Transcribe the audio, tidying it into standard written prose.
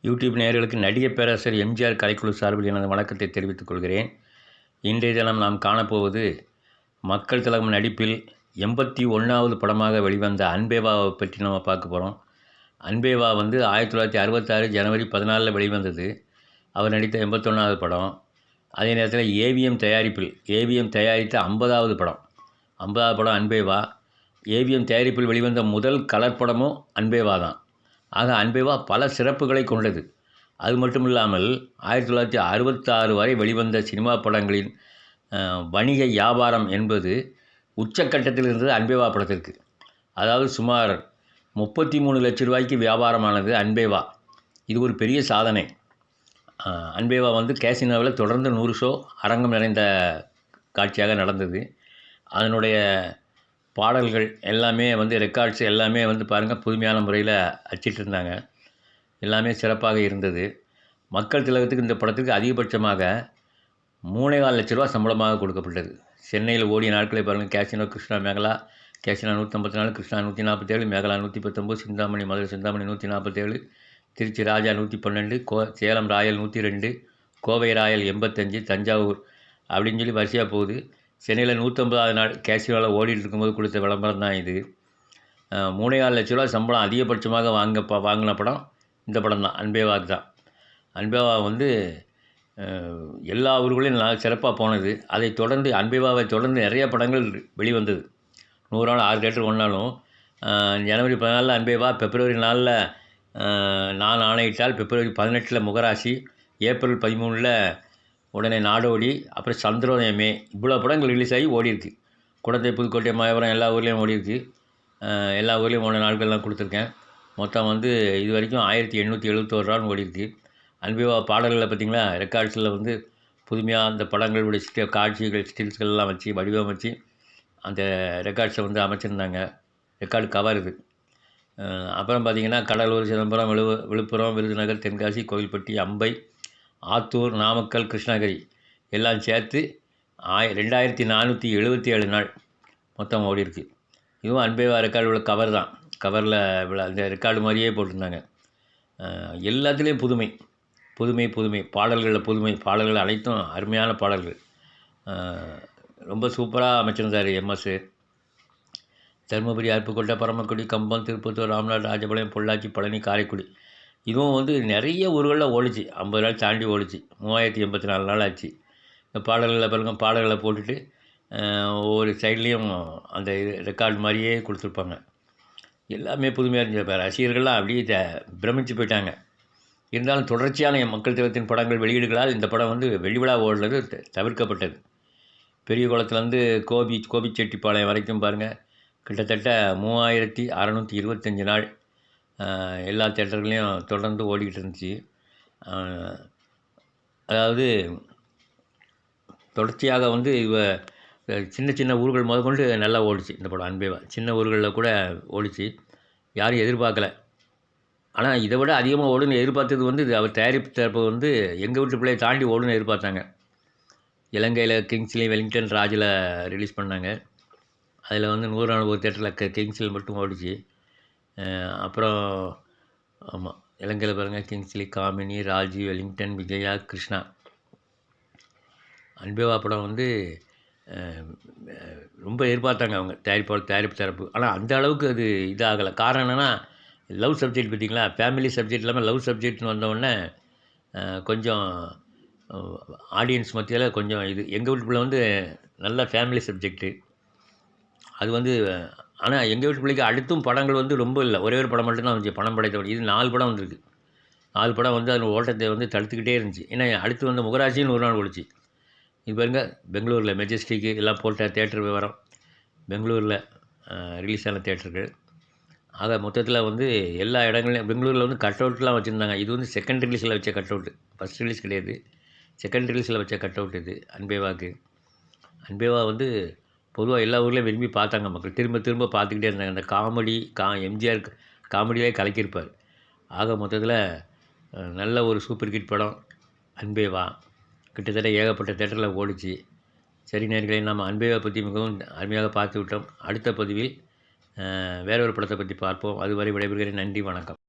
YouTube நேயர்களுக்கு நடிகர் பேராசிரியர் எம்ஜிஆர் கலைக்குழு சார்பில் எனது வணக்கத்தை தெரிவித்துக் கொள்கிறேன். இன்றைய தினம் நாம் காணப்போவது மக்கள் திலகம் நடிப்பில் 81வது படமாக வெளிவந்த அன்பேவாவை பற்றி நம்ம பார்க்க போகிறோம். அன்பேவா 1966 ஜனவரி 14 வெளிவந்தது. அவர் நடித்த 81வது படம். அதே நேரத்தில் ஏவிஎம் தயாரித்த 50வது படம். 50வது படம் அன்பேவா. ஏவிஎம் தயாரிப்பில் வெளிவந்த முதல் கலர் படமும் அன்பேவா தான். ஆக அன்பேவா பல சிறப்புகளை கொண்டது. அது மட்டும் இல்லாமல் 1966 வரை வெளிவந்த சினிமா படங்களின் வணிக வியாபாரம் என்பது உச்சக்கட்டத்தில் இருந்தது அன்பேவா படத்திற்கு. அதாவது சுமார் 33 லட்சம் ரூபாய்க்கு வியாபாரமானது அன்பேவா. இது ஒரு பெரிய சாதனை. அன்பேவா கேசினோவில் தொடர்ந்து 100 ஷோ அரங்கம் நிறைந்த காட்சியாக நடந்தது. அதனுடைய பாடல்கள் எல்லாமே ரெக்கார்ட்ஸ் எல்லாமே பாருங்கள், புதுமையான முறையில் அச்சிட்டிருந்தாங்க. எல்லாமே சிறப்பாக இருந்தது. மக்கள் திலகத்துக்கு இந்த படத்துக்கு அதிகபட்சமாக 3.25 லட்ச ரூபா சம்பளமாக கொடுக்கப்பட்டது. சென்னையில் ஓடிய நாட்களை பாருங்கள். கேசினோ கிருஷ்ணா மேகலா. கேசினோ 154, கிருஷ்ணா 147, மேகலா 119, சிந்தாமணி மதுரை சிந்தாமணி 147, திருச்சி ராஜா 112, சேலம் ராயல் 102, கோவை ராயல் 85, தஞ்சாவூர் அப்படின்னு சொல்லி வரிசையாக போகுது. சென்னையில் 150வது நாள் கேசினோவில் ஓடிட்டு இருக்கும்போது கொடுத்த விளம்பரம் தான் இது. 3.25 லட்ச ரூபா சம்பளம் அதிகபட்சமாக வாங்கின படம் இந்த படம் தான், அன்பேவாக்கு தான். அன்பேவா எல்லா ஊர்களையும் சிறப்பாக போனது. அதை தொடர்ந்து அன்பேவாவை தொடர்ந்து நிறைய படங்கள் வெளிவந்தது. 100 நாள் 6 தேட்டர் ஒன்றாலும் ஜனவரி 14 அன்பேவா, பிப்ரவரி 4 நான் ஆணையிட்டால், பிப்ரவரி 18 முகராசி, ஏப்ரல் 13 உடனே நாடோடி, அப்புறம் சந்திரோதயமே, இவ்வளோ படங்கள் ரிலீஸ் ஆகி ஓடிருக்கு. குடந்தை, புதுக்கோட்டை, மாயவரம் எல்லா ஊர்லேயும் ஓடிருக்கு. எல்லா ஊர்லேயும் 3 நாட்கள்லாம் கொடுத்துருக்கேன். மொத்தம் இது வரைக்கும் 1871 நாள் ஓடிருக்கு. அன்பேவா பாடல்களில் பார்த்திங்களா, ரெக்கார்ட்ஸில் புதுமையாக அந்த படங்களுடைய காட்சிகள் ஸ்டில்ஸ்கள்லாம் வச்சு வடிவமைச்சு அந்த ரெக்கார்ட்ஸை அமைச்சிருந்தாங்க. ரெக்கார்டு கவர் இது. அப்புறம் பார்த்திங்கன்னா கடலூர், சிதம்பரம், விழுப்புரம், விருதுநகர், தென்காசி, கோவில்பட்டி, அம்பை, ஆத்தூர், நாமக்கல், கிருஷ்ணகிரி எல்லாம் சேர்த்து 2477 நாள் மொத்தம் ஓடிருக்கு. இதுவும் அன்பேவா ரெக்கார்டு உள்ள கவர் தான். கவரில் அந்த ரெக்கார்டு மாதிரியே போட்டிருந்தாங்க. எல்லாத்துலேயும் புதுமை பாடல்கள் அனைத்தும் அருமையான பாடல்கள். ரொம்ப சூப்பராக அமைச்சிருந்தார் எம்எஸ். தருமபுரி, அருப்புக்கோட்டை, பரமக்குடி, கம்பம், திருப்பத்தூர், ராமநாடு, ராஜபாளையம், பொள்ளாச்சி, பழனி, காரைக்குடி, இதுவும் நிறைய ஊர்களில் ஓடிச்சு. 50 நாள் தாண்டி ஓடிச்சு. 3084 நாள் ஆச்சு. இந்த பாடல்களை பாருங்கள், பாடல்களை போட்டுட்டு ஒவ்வொரு சைட்லேயும் அந்த ரெக்கார்டு மாதிரியே கொடுத்துருப்பாங்க. எல்லாமே புதுமையாக இருந்துச்சு. ரசிகர்கள்லாம் அப்படியே பிரமிச்சு போயிட்டாங்க. இருந்தாலும் தொடர்ச்சியான மக்கள் திலகத்தின் படங்கள் வெளியீடுகளால் இந்த படம் வெள்ளி விழா ஓடுறது தவிர்க்கப்பட்டது. பெரிய குளத்துலேருந்து கோபிச்செட்டிப்பாளையம் வரைக்கும் பாருங்கள், கிட்டத்தட்ட 3625 நாள் எல்லா தேட்டர்களையும் தொடர்ந்து ஓடிக்கிட்டு இருந்துச்சு. அதாவது தொடர்ச்சியாக சின்ன சின்ன ஊர்கள் முதற்கொண்டு நல்லா ஓடிச்சு இந்த படம் அன்பேவா. சின்ன ஊர்களில் கூட ஓடிச்சு. யாரும் எதிர்பார்க்கல. ஆனால் இதை விட அதிகமாக ஓடுன்னு எதிர்பார்த்தது அவர் தயாரிப்பு தரப்பு எங்கள் வீட்டு பிள்ளையை தாண்டி ஓடுன்னு எதிர்பார்த்தாங்க. இலங்கையில் கிங்ஸ்லி, வெலிங்டன், ராஜில் ரிலீஸ் பண்ணாங்க. அதில் 100 தேட்டரில் கிங்ஸ்லி மட்டும் ஓடிச்சு. அப்புறம் ஆமாம், இலங்கையில் பாருங்கள், கிங்ஸ்லி, காமினி, ராஜி, வெலிங்டன், விஜயா, கிருஷ்ணா. அன்பேவா படம் ரொம்ப எதிர்பார்த்தாங்க அவங்க தயாரிப்பு தரப்பு. ஆனால் அந்த அளவுக்கு அது இதாகலை. காரணம் என்னென்னா, லவ் சப்ஜெக்ட் பார்த்திங்களா, ஃபேமிலி சப்ஜெக்ட் இல்லாமல் லவ் சப்ஜெக்ட்னு வந்தவுடனே கொஞ்சம் ஆடியன்ஸ் மத்தியில் கொஞ்சம் எங்கள் வீட்டு பிள்ளை நல்ல ஃபேமிலி சப்ஜெக்ட்டு அது ஆனால் எங்கள் வீட்டு பிள்ளைக்கு அடுத்தும் படங்கள் ரொம்ப இல்லை. ஒரே ஒரு படம் மட்டும்தான் வந்துச்சு, பணம் படைத்தவன். இது 4 படம் வந்திருக்கு. 4 படம் அதன் ஓட்டத்தை தடுத்துக்கிட்டே இருந்துச்சு. ஏன்னா அடுத்து முகராசின்னு 100 நாள் ஓடிச்சு. இது பாருங்கள், பெங்களூரில் மெஜஸ்டிக்கு எல்லாம் போட்ட தேட்டர் விவரம், பெங்களூரில் ரிலீஸ் ஆன தேட்டர்கள். ஆக மொத்தத்தில் எல்லா இடங்களையும் பெங்களூரில் கட் அவுட்லாம் வச்சுருந்தாங்க. இது செகண்ட் ரிலீஸில் வச்ச கட் அவுட்டு, ஃபஸ்ட் ரிலீஸ் கிடையாது. செகண்ட் ரிலீஸில் வச்ச கட் அவுட் இது அன்பேவாக்கு. அன்பேவா பொதுவாக எல்லா ஊர்லேயும் விரும்பி பார்த்தாங்க மக்கள். திரும்ப திரும்ப பார்த்துக்கிட்டே இருந்தாங்க. அந்த எம்ஜிஆர் காமெடியிலே கலக்கியிருப்பார். ஆக மொத்தத்தில் நல்ல ஒரு சூப்பர் ஹிட் படம் அன்பேவா. கிட்டத்தட்ட ஏகப்பட்ட தேட்டரில் ஓடிச்சு. சரி நேயர்களே, நாம் அன்பேவா பற்றி மிகவும் அருமையாக பார்த்து விட்டோம். அடுத்த பதிவில் வேறொரு படத்தை பற்றி பார்ப்போம். அதுவரை விடைபெறுகிறேன். நன்றி, வணக்கம்.